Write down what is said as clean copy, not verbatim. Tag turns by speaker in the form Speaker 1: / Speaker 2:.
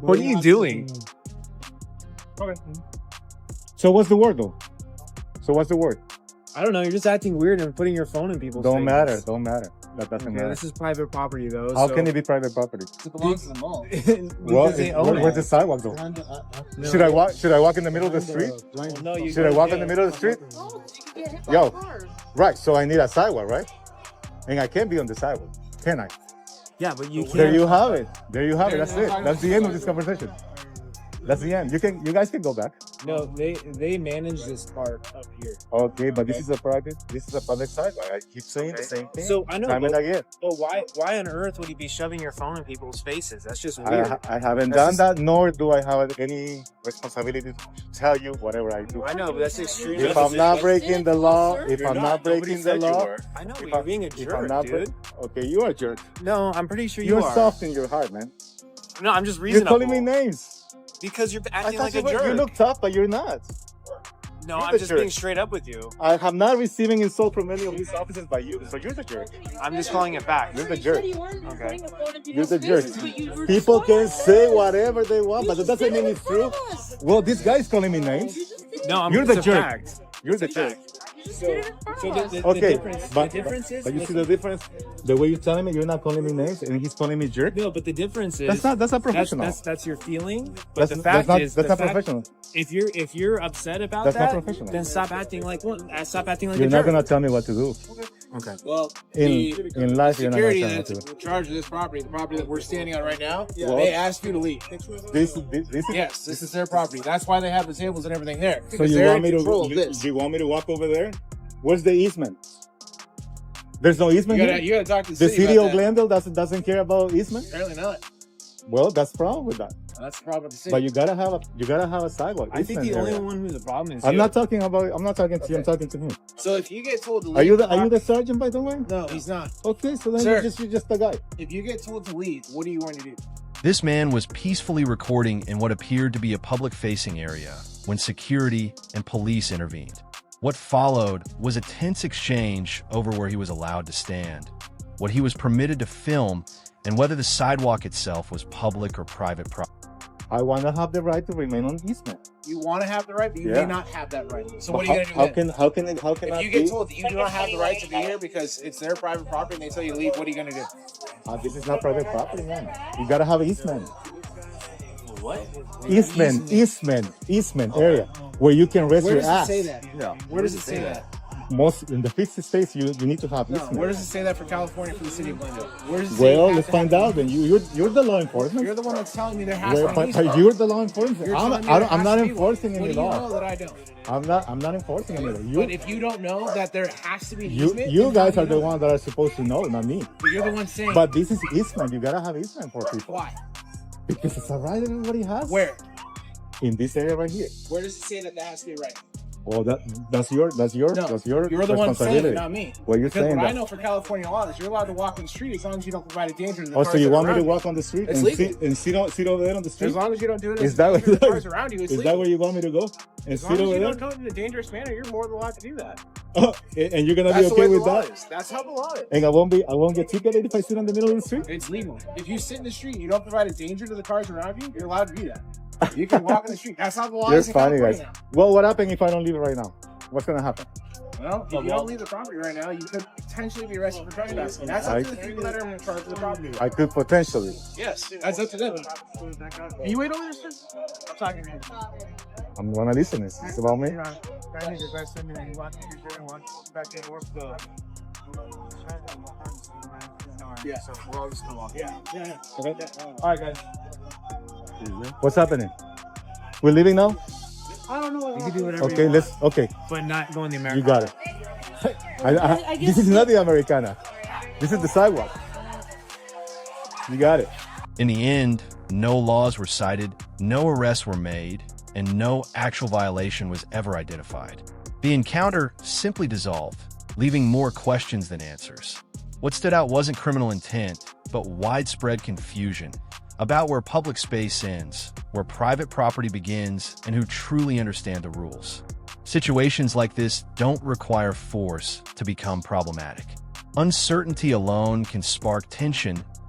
Speaker 1: What are you doing?
Speaker 2: Okay.
Speaker 3: So what's the word though? So what's the word?
Speaker 1: I don't know. You're just acting weird and putting your phone in people's
Speaker 3: Don't
Speaker 1: faces.
Speaker 3: matter. Don't matter. That doesn't
Speaker 1: Okay,
Speaker 3: matter.
Speaker 1: this is private property though.
Speaker 3: How can it be private property?
Speaker 2: It belongs to the mall.
Speaker 3: Well,
Speaker 1: they own
Speaker 3: where's
Speaker 1: it.
Speaker 3: the sidewalk though?
Speaker 1: No.
Speaker 3: Should I walk? Should I walk in the middle of the street?
Speaker 1: Well, no, you
Speaker 3: Should I walk in the middle of the street? Yo, right. So I need a sidewalk, right? And I can't be on the sidewalk, can I?
Speaker 1: Yeah, but you can't.
Speaker 3: There you have it. There you have it. That's it. That's the end of this conversation. That's the end. You guys can go back.
Speaker 1: No, they manage this part up here.
Speaker 3: Okay, but this is a private sidewalk. I keep saying the same thing.
Speaker 1: So I know,
Speaker 3: time and again.
Speaker 1: but why on earth would you be shoving your phone in people's faces? That's just weird.
Speaker 3: I haven't done that, nor do I have any responsibility to tell you whatever I do.
Speaker 1: I know, but that's extremely.
Speaker 3: If I'm not breaking the law, if I'm not breaking the law,
Speaker 1: I know,
Speaker 3: if
Speaker 1: you're being a jerk, dude.
Speaker 3: Okay, you are a jerk.
Speaker 1: No, I'm pretty sure you
Speaker 3: You're
Speaker 1: are.
Speaker 3: soft in your heart, man.
Speaker 1: No, I'm just
Speaker 3: You're
Speaker 1: reasonable.
Speaker 3: calling me names.
Speaker 1: Because you're acting like a
Speaker 3: you
Speaker 1: jerk.
Speaker 3: You look tough, but you're not.
Speaker 1: No,
Speaker 3: You're
Speaker 1: I'm
Speaker 3: the
Speaker 1: just
Speaker 3: jerk.
Speaker 1: being straight up with you.
Speaker 3: I have not receiving insult from any of these officers by you, so you're the jerk.
Speaker 1: I'm just calling it back.
Speaker 3: You're the jerk.
Speaker 1: Okay.
Speaker 3: You're the jerk. People can say whatever they want, but that doesn't mean it's true. Well, this guy's calling me names.
Speaker 1: No,
Speaker 3: You're the
Speaker 1: it's a
Speaker 3: jerk.
Speaker 1: fact.
Speaker 3: You're the
Speaker 1: It's a
Speaker 3: jerk.
Speaker 1: fact. So the
Speaker 3: Okay,
Speaker 1: difference,
Speaker 3: but
Speaker 1: the difference is.
Speaker 3: you see the difference? The way you're telling me you're not calling me names and he's calling me jerk?
Speaker 1: No, but the difference is
Speaker 3: That's not professional.
Speaker 1: That's your feeling. But the
Speaker 3: That's
Speaker 1: fact
Speaker 3: not,
Speaker 1: is,
Speaker 3: that's
Speaker 1: the
Speaker 3: not
Speaker 1: fact-
Speaker 3: professional.
Speaker 1: If you're upset about
Speaker 3: That's not
Speaker 1: that,
Speaker 3: professional.
Speaker 1: then stop acting like one. Stop acting like
Speaker 3: You're
Speaker 1: a
Speaker 3: not
Speaker 1: jerk.
Speaker 3: gonna tell me what to do.
Speaker 1: Okay.
Speaker 2: Well,
Speaker 3: In life, you're not gonna
Speaker 2: security
Speaker 3: tell me what
Speaker 2: that's
Speaker 3: to do.
Speaker 2: in charge of this property, the property that we're standing on right now,
Speaker 3: Well,
Speaker 2: they asked you to leave.
Speaker 3: This is
Speaker 2: Yes, this is their property. That's why they have the tables and everything there.
Speaker 3: so
Speaker 2: Because
Speaker 3: you
Speaker 2: they're
Speaker 3: want
Speaker 2: in
Speaker 3: me
Speaker 2: control of
Speaker 3: to
Speaker 2: this.
Speaker 3: you want me to walk over there? Where's the easement? There's no easement here?
Speaker 2: You gotta talk to
Speaker 3: The
Speaker 2: city
Speaker 3: city
Speaker 2: about
Speaker 3: of
Speaker 2: that.
Speaker 3: Glendale doesn't care about easement?
Speaker 2: Apparently not.
Speaker 3: Well, that's the problem with that.
Speaker 2: That's the problem with the city.
Speaker 3: But you gotta have a sidewalk.
Speaker 1: I think
Speaker 3: easement
Speaker 1: the only
Speaker 3: area.
Speaker 1: one who's the problem is
Speaker 3: I'm
Speaker 1: you.
Speaker 3: not talking to you, I'm talking to him.
Speaker 2: So if you get told to leave,
Speaker 3: Are you the sergeant, by the way?
Speaker 2: No, he's not.
Speaker 3: Okay, so then
Speaker 2: Sir.
Speaker 3: you're just a guy.
Speaker 2: If you get told to leave, what are you going to do?
Speaker 4: This man was peacefully recording in what appeared to be a public-facing area when security and police intervened. What followed was a tense exchange over where he was allowed to stand, what he was permitted to film, and whether the sidewalk itself was public or private property.
Speaker 3: I want to have the right to remain on easement.
Speaker 2: You want to have the right, but you
Speaker 3: Yeah.
Speaker 2: may not have that right. So
Speaker 3: But
Speaker 2: what are you going to do then?
Speaker 3: How can
Speaker 2: If
Speaker 3: I
Speaker 2: you get
Speaker 3: be?
Speaker 2: told that you do not have the right to be here because it's their private property and they tell you to leave, what are you going to do?
Speaker 3: This is not private property, man. You gotta have easement.
Speaker 1: What?
Speaker 3: Easement area where you can rest
Speaker 2: Where
Speaker 3: your
Speaker 2: does it
Speaker 3: ass.
Speaker 2: say that? Where does it say that?
Speaker 3: Most in the 50 states, you need to have
Speaker 2: No,
Speaker 3: easement.
Speaker 2: where does it say that for California, for the city of Glendale? Where does it say you
Speaker 3: Well,
Speaker 2: have
Speaker 3: let's
Speaker 2: to have
Speaker 3: find out. Then you're the law enforcement.
Speaker 2: You're the one that's telling me there has
Speaker 3: Well,
Speaker 2: to be
Speaker 3: but
Speaker 2: easement.
Speaker 3: you're the law enforcement.
Speaker 2: You're
Speaker 3: I'm
Speaker 2: telling me there has
Speaker 3: not
Speaker 2: to be one.
Speaker 3: enforcing
Speaker 2: What
Speaker 3: any
Speaker 2: do you know
Speaker 3: law.
Speaker 2: that I don't?
Speaker 3: I'm not enforcing any law.
Speaker 2: But if you don't know that there has to be an
Speaker 3: You
Speaker 2: easement,
Speaker 3: you
Speaker 2: then
Speaker 3: guys
Speaker 2: how
Speaker 3: are
Speaker 2: do you
Speaker 3: the
Speaker 2: know?
Speaker 3: ones that are supposed to know, not me.
Speaker 2: But you're the one saying.
Speaker 3: But this is easement. You gotta have easement for people
Speaker 2: Why?
Speaker 3: because it's a right that everybody has.
Speaker 2: Where?
Speaker 3: In this area right here.
Speaker 2: Where does it say that has to be right?
Speaker 3: Well, that's your
Speaker 2: No,
Speaker 3: you're
Speaker 2: the one saying
Speaker 3: responsibility.
Speaker 2: it, not me.
Speaker 3: Well, you're
Speaker 2: Because
Speaker 3: saying
Speaker 2: what I
Speaker 3: that.
Speaker 2: know for California law is you're allowed to walk in the street as long as you don't provide a danger to the
Speaker 3: Oh,
Speaker 2: cars
Speaker 3: so you
Speaker 2: that
Speaker 3: want
Speaker 2: are
Speaker 3: me to
Speaker 2: around
Speaker 3: walk on the street
Speaker 2: It's
Speaker 3: and
Speaker 2: legal.
Speaker 3: sit over there on the
Speaker 2: you.
Speaker 3: street?
Speaker 2: As long as you don't do it,
Speaker 3: Is
Speaker 2: as
Speaker 3: that
Speaker 2: danger to the
Speaker 3: what-
Speaker 2: cars around you, it's
Speaker 3: Is
Speaker 2: legal.
Speaker 3: that where you want me to go and
Speaker 2: As
Speaker 3: sit
Speaker 2: long as
Speaker 3: over
Speaker 2: you
Speaker 3: there?
Speaker 2: don't do it in a dangerous manner, you're more than allowed to do that.
Speaker 3: Oh, and you're gonna
Speaker 2: That's
Speaker 3: be
Speaker 2: the
Speaker 3: okay
Speaker 2: way the
Speaker 3: with
Speaker 2: law
Speaker 3: that?
Speaker 2: is. That's how the law is.
Speaker 3: And I won't get ticketed if I sit on the middle of the street.
Speaker 2: It's legal. If you sit in the street and you don't provide a danger to the cars around you, you're allowed to do that. You can walk in the street. That's how the law
Speaker 3: You're
Speaker 2: is in
Speaker 3: funny,
Speaker 2: California
Speaker 3: guys. Well, what happens if I don't leave it right now? What's gonna happen?
Speaker 2: now. Well, if you don't leave the property right now, you could potentially be arrested for trespassing. That's up to the people that are in charge of the property.
Speaker 3: I could potentially.
Speaker 2: Yes, that's up to them. Can you wait over there, sir? I'm talking to you.
Speaker 3: I'm gonna listen. It's about me.
Speaker 2: Yeah.
Speaker 1: So we're all just gonna walk.
Speaker 2: Yeah.
Speaker 3: Okay.
Speaker 2: All right, guys.
Speaker 3: What's happening? We're leaving now.
Speaker 2: I don't know.
Speaker 1: You can do whatever
Speaker 3: Okay.
Speaker 1: you want,
Speaker 3: Okay.
Speaker 1: but not going the American.
Speaker 3: You got it. This is not the Americana. This is the sidewalk. You got it.
Speaker 4: In the end, no laws were cited, no arrests were made, and no actual violation was ever identified. The encounter simply dissolved, leaving more questions than answers. What stood out wasn't criminal intent, but widespread confusion about where public space ends, where private property begins, and who truly understand the rules. Situations like this don't require force to become problematic. Uncertainty alone can spark tension